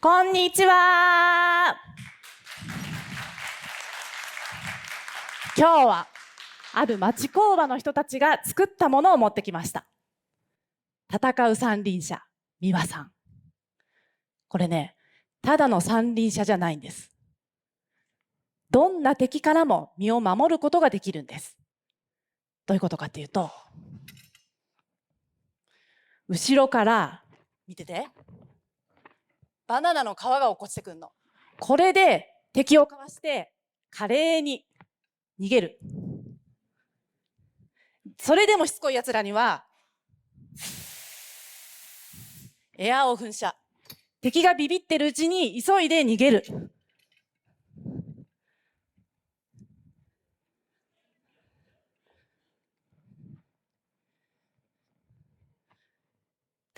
こんにちは。今日はある町工場の人たちが作ったものを持ってきました。戦う三輪車、美和さん。これね、ただの三輪車じゃないんです。どんな敵からも身を守ることができるんです。どういうことかっていうと、後ろから見てて、バナナの皮が落っこちてくるの。これで敵をかわして華麗に逃げる。それでもしつこい奴らにはエアを噴射。敵がビビってるうちに急いで逃げる。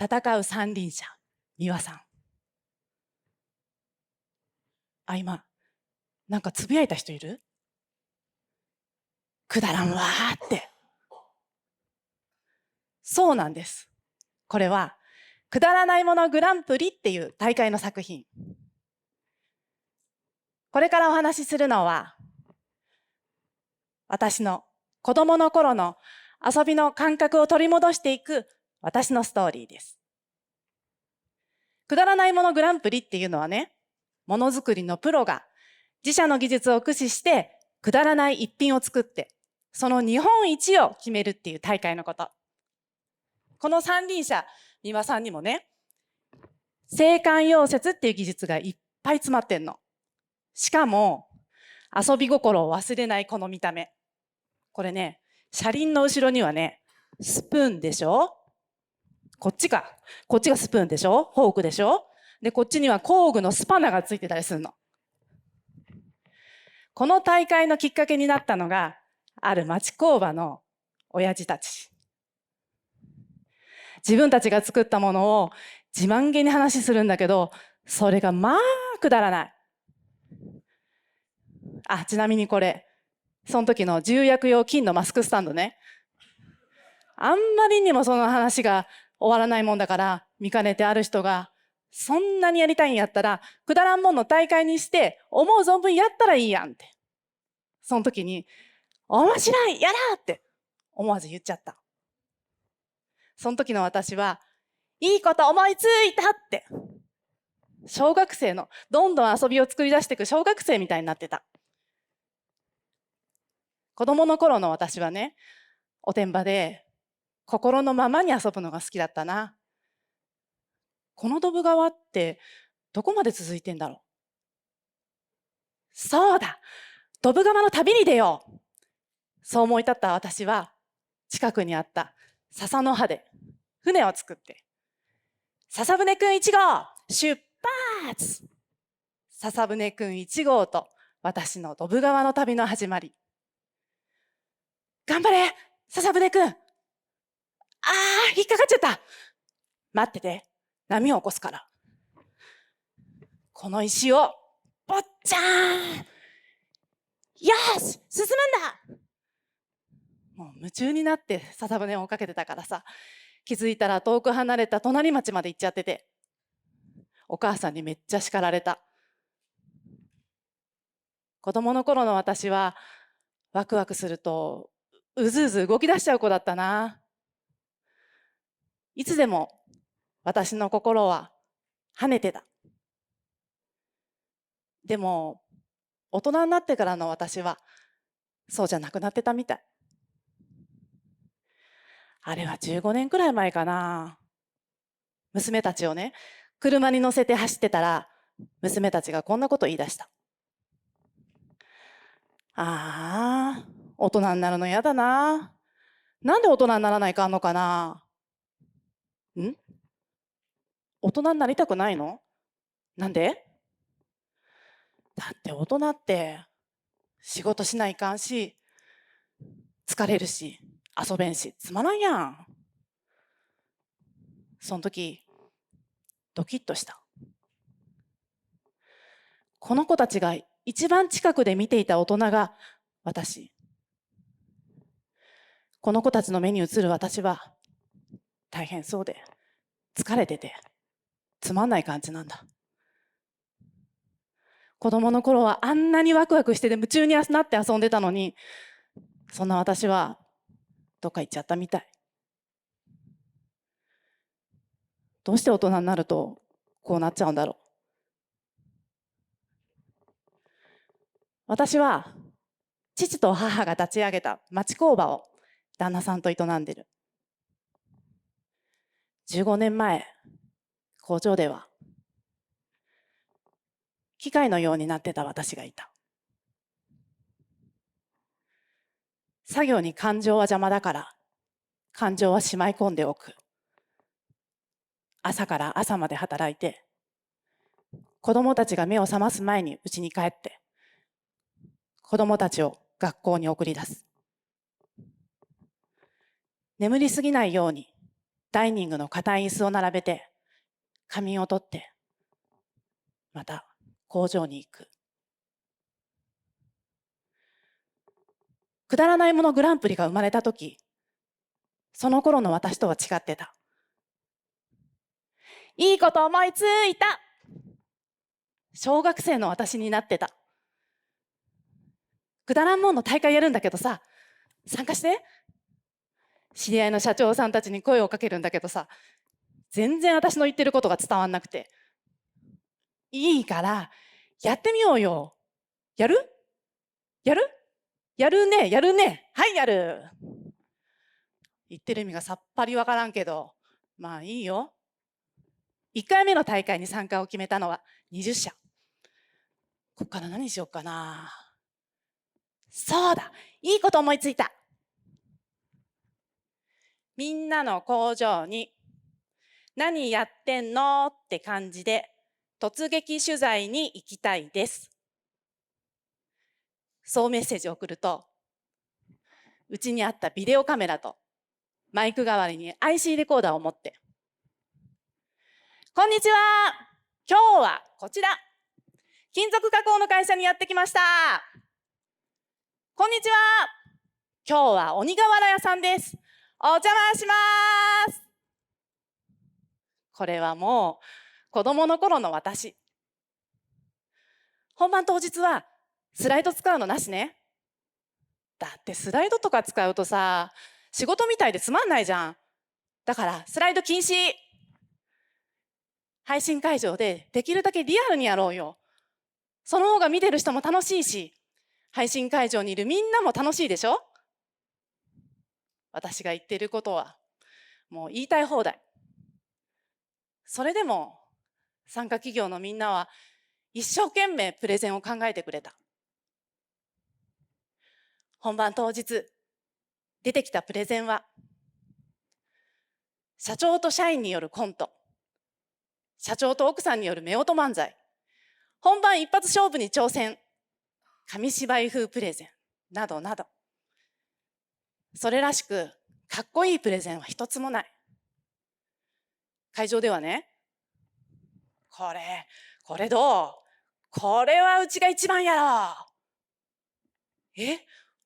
戦う三輪車、美和さん。今、なんかつぶやいた人いる？くだらんわーって。そうなんです。これは、くだらないものグランプリっていう大会の作品。これからお話しするのは、私の子供の頃の遊びの感覚を取り戻していく私のストーリーです。くだらないものグランプリっていうのはね、ものづくりのプロが自社の技術を駆使してくだらない一品を作って、その日本一を決めるっていう大会のこと。この三輪車、美輪さんにもね、制汗溶接っていう技術がいっぱい詰まってんの。しかも、遊び心を忘れないこの見た目。これね、車輪の後ろにはね、スプーンでしょ？こっちがスプーンでしょ？フォークでしょ？で、こっちには工具のスパナがついてたりするの。この大会のきっかけになったのが、ある町工場の親父たち。自分たちが作ったものを自慢げに話するんだけど、それがまあくだらない。ちなみにこれ、その時の重役用金のマスクスタンドね。あんまりにもその話が終わらないもんだから、見かねてある人が、そんなにやりたいんやったら、くだらんもんの大会にして、思う存分やったらいいやんって。その時に、面白いやらーって思わず言っちゃった。その時の私は、いいこと思いついたって。小学生の、どんどん遊びを作り出していく小学生みたいになってた。子供の頃の私はね、おてんばで、心のままに遊ぶのが好きだったな。このドブ川ってどこまで続いてんだろう？そうだ！ドブ川の旅に出よう！そう思い立った私は、近くにあった笹の葉で船を作って、笹舟くん1号出発！笹舟くん1号と私のドブ川の旅の始まり。頑張れ笹舟くん！引っかかっちゃった！待ってて、波を起こすから。この石を、ぼっちゃーん！よし進むんだ！もう夢中になって笹舟を追っかけてたからさ、気づいたら遠く離れた隣町まで行っちゃってて、お母さんにめっちゃ叱られた。子供の頃の私は、ワクワクすると、うずうず動き出しちゃう子だったな。いつでも私の心は跳ねてた。でも、大人になってからの私は、そうじゃなくなってたみたい。あれは15年くらい前かな。娘たちをね、車に乗せて走ってたら、娘たちがこんなこと言い出した。大人になるの嫌だな。なんで大人にならないかんのかな。大人になりたくないの？なんで？だって大人って仕事しないかんし、疲れるし、遊べんし、つまらんやん。その時、ドキッとした。この子たちが一番近くで見ていた大人が私。この子たちの目に映る私は大変そうで、疲れてて、つまんない感じなんだ。子供の頃はあんなにワクワクしてて夢中になって遊んでたのに、そんな私はどっか行っちゃったみたい。どうして大人になるとこうなっちゃうんだろう。私は父と母が立ち上げた町工場を旦那さんと営んでる。15年前、工場では機械のようになってた私がいた。作業に感情は邪魔だから、感情はしまい込んでおく。朝から朝まで働いて、子供たちが目を覚ます前に家に帰って、子供たちを学校に送り出す。眠りすぎないように、ダイニングの硬い椅子を並べて、仮眠をとって、また工場に行く。くだらないものグランプリが生まれたとき、その頃の私とは違ってた。いいこと思いついた。小学生の私になってた。くだらんもんの大会やるんだけどさ、参加して。知り合いの社長さんたちに声をかけるんだけどさ、全然私の言ってることが伝わんなくて。いいから、やってみようよ。やるやるやるね、やるね。はい、やる。言ってる意味がさっぱりわからんけど、まあいいよ。1回目の大会に参加を決めたのは20社。こっから何しようかな。そうだ、いいこと思いついた。みんなの工場に何やってんのって感じで突撃取材に行きたいです。そうメッセージを送ると、うちにあったビデオカメラとマイク代わりに IC レコーダーを持って、こんにちは、今日はこちら、金属加工の会社にやってきました。こんにちは、今日は鬼瓦屋さんです。お邪魔します。これはもう子供の頃の私。本番当日はスライド使うのなしね。だってスライドとか使うとさ、仕事みたいでつまんないじゃん。だからスライド禁止。配信会場でできるだけリアルにやろうよ。その方が見てる人も楽しいし、配信会場にいるみんなも楽しいでしょ。私が言ってることはもう言いたい放題。それでも参加企業のみんなは一生懸命プレゼンを考えてくれた。本番当日出てきたプレゼンは、社長と社員によるコント、社長と奥さんによる夫婦漫才、本番一発勝負に挑戦、紙芝居風プレゼンなどなど、それらしくかっこいいプレゼンは一つもない。会場ではね、これどう？これはうちが一番やろ。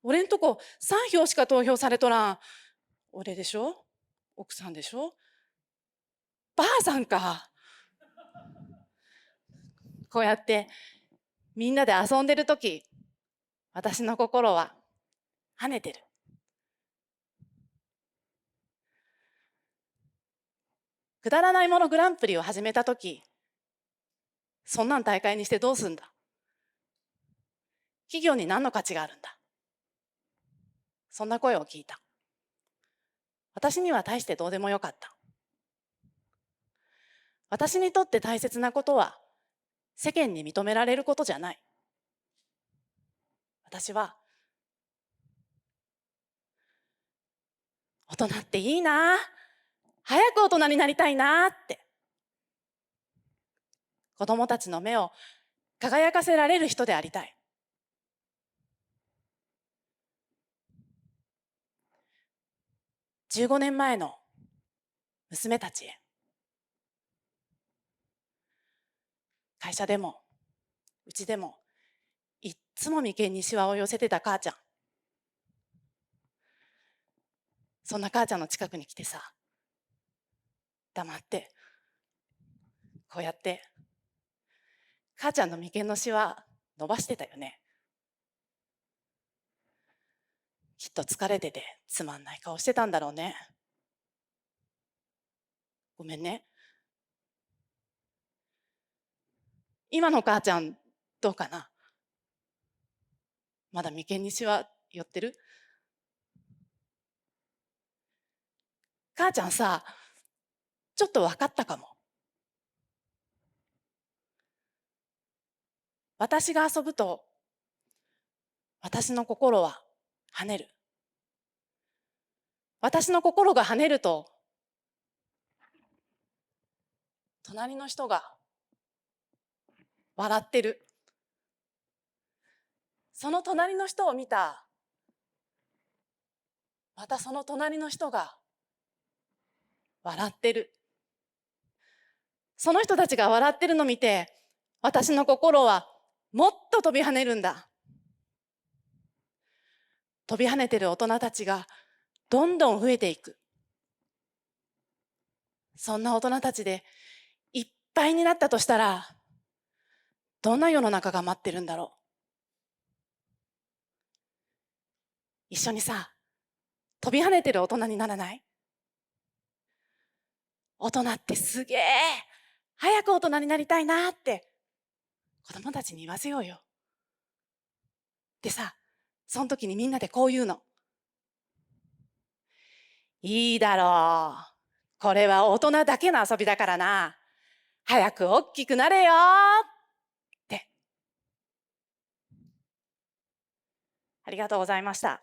俺んとこ3票しか投票されとらん。俺でしょ？奥さんでしょ？ばあさんか。こうやってみんなで遊んでるとき、私の心は跳ねてる。くだらないものグランプリを始めたとき、そんなん大会にしてどうすんだ。企業に何の価値があるんだ。そんな声を聞いた。私には大してどうでもよかった。私にとって大切なことは、世間に認められることじゃない。私は、大人っていいな、早く大人になりたいなって。子供たちの目を輝かせられる人でありたい。15年前の娘たちへ。会社でも、うちでも、いっつも眉間にシワを寄せてた母ちゃん。そんな母ちゃんの近くに来てさ、黙って、こうやって、母ちゃんの眉間のしわ伸ばしてたよね。きっと疲れててつまんない顔してたんだろうね。ごめんね。今の母ちゃんどうかな？まだ眉間にしわ寄ってる？母ちゃんさ、ちょっと分かったかも。私が遊ぶと、私の心は跳ねる。私の心が跳ねると、隣の人が笑ってる。その隣の人を見た、またその隣の人が笑ってる。その人たちが笑ってるのを見て、私の心はもっと飛び跳ねるんだ。飛び跳ねてる大人たちがどんどん増えていく。そんな大人たちでいっぱいになったとしたら、どんな世の中が待ってるんだろう。一緒にさ、飛び跳ねてる大人にならない？大人ってすげえ、早く大人になりたいなって子供たちに言わせようよ。でさ、その時にみんなでこう言うの。いいだろう。これは大人だけの遊びだからな。早く大きくなれよって。ありがとうございました。